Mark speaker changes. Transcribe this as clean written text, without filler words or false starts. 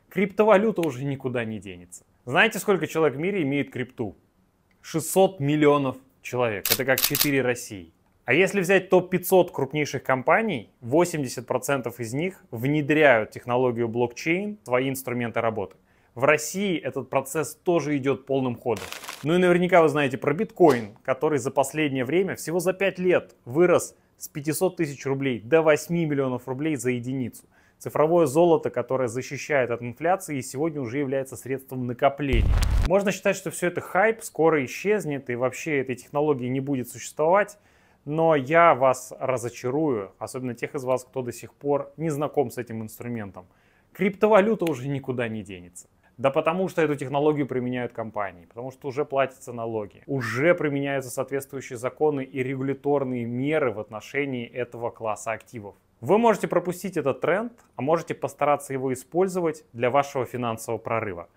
Speaker 1: Криптовалюта уже никуда не денется. Знаете, сколько человек в мире имеет крипту? 600 миллионов человек. Это как 4 России. А если взять топ-500 крупнейших компаний, 80% из них внедряют технологию блокчейн в свои инструменты работы. В России этот процесс тоже идет полным ходом. Ну и наверняка вы знаете про биткоин, который за последнее время, всего за 5 лет, вырос с 500 тысяч рублей до 8 миллионов рублей за единицу. Цифровое золото, которое защищает от инфляции и сегодня уже является средством накопления. Можно считать, что все это хайп, скоро исчезнет и вообще этой технологии не будет существовать. Но я вас разочарую, особенно тех из вас, кто до сих пор не знаком с этим инструментом. Криптовалюта уже никуда не денется. Да потому что эту технологию применяют компании, потому что уже платятся налоги, уже применяются соответствующие законы и регуляторные меры в отношении этого класса активов. Вы можете пропустить этот тренд, а можете постараться его использовать для вашего финансового прорыва.